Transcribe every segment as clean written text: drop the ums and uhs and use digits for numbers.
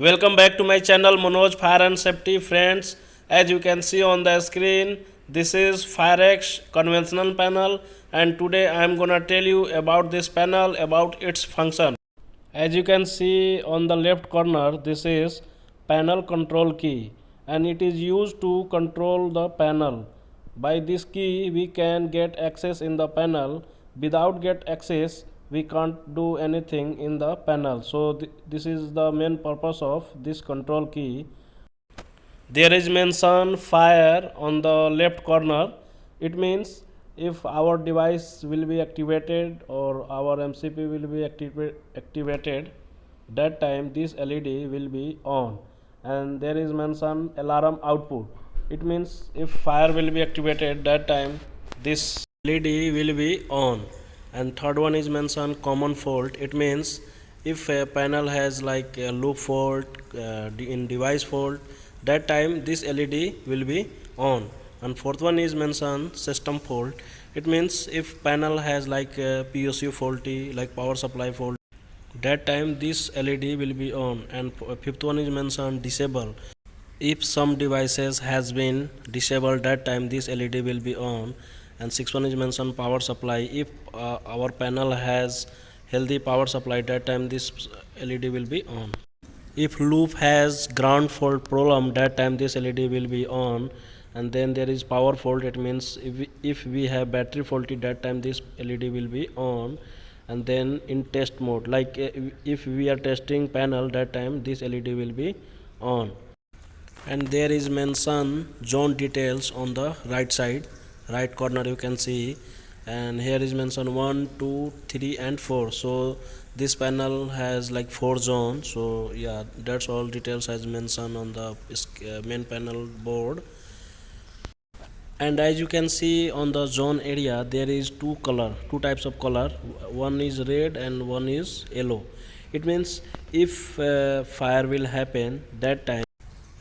Welcome back to my channel Manoj Fire and Safety. Friends, as you can see on the screen, this is FireX conventional panel, and today I am gonna tell you about this panel, about its function. As you can see on the left corner, this is panel control key and it is used to control the panel. By this key we can get access in the panel. Without get access we can't do anything in the panel. So this is the main purpose of this control key. There is mention fire on the left corner. It means if our device will be activated or our MCP will be activated, that time this LED will be on. And there is mention alarm output. It means if fire will be activated, that time this LED will be on. And third one is mentioned common fault. It means if a panel has like a loop fault, in device fault, that time this LED will be on. And fourth one is mentioned system fault. It means if panel has like a PSU faulty, like power supply fault, that time this LED will be on. And fifth one is mentioned disable. If some devices has been disabled, that time this LED will be on. And sixth one is mentioned power supply. If our panel has healthy power supply, that time this LED will be on. If loop has ground fault problem, that time this LED will be on. And then there is power fault. It means if we have battery faulty, that time this LED will be on. And then in test mode, like if we are testing panel, that time this LED will be on. And there is mention zone details on the right side, right corner you can see. And here is mentioned 1, 2, 3 and 4. So this panel has like 4 zones. So yeah, that's all details as mentioned on the main panel board. And as you can see on the zone area, there is two types of color. One is red and one is yellow. It means if fire will happen, that time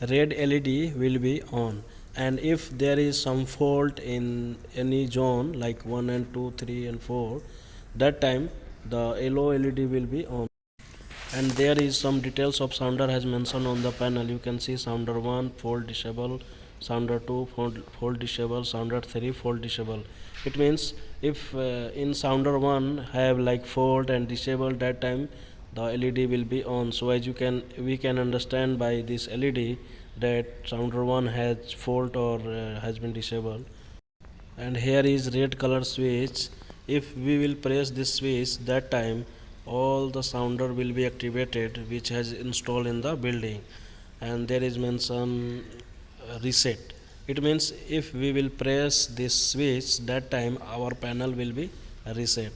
red LED will be on. And if there is some fault in any zone like 1 and 2, 3 and 4, that time the yellow LED will be on. And there is some details of sounder has mentioned on the panel. You can see sounder 1 fault disable, sounder 2 fault disable, sounder 3 fault disable. It means if in sounder 1 have like fault and disable, that time the LED will be on. So as we can understand by this LED that sounder 1 has fault or has been disabled. And here is red color switch. If we will press this switch, that time all the sounder will be activated which has installed in the building. And there is mention reset. It means if we will press this switch, that time our panel will be reset.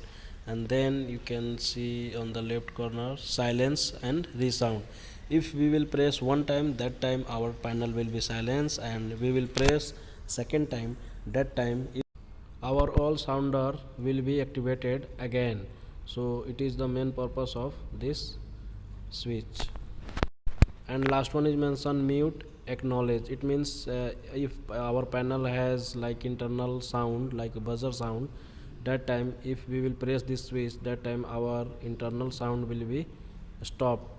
And then you can see on the left corner silence and resound. If we will press one time, that time our panel will be silenced, and we will press second time, that time our all sounder will be activated again. So it is the main purpose of this switch. And last one is mentioned mute acknowledge. It means if our panel has like internal sound like a buzzer sound, that time if we will press this switch, that time our internal sound will be stopped.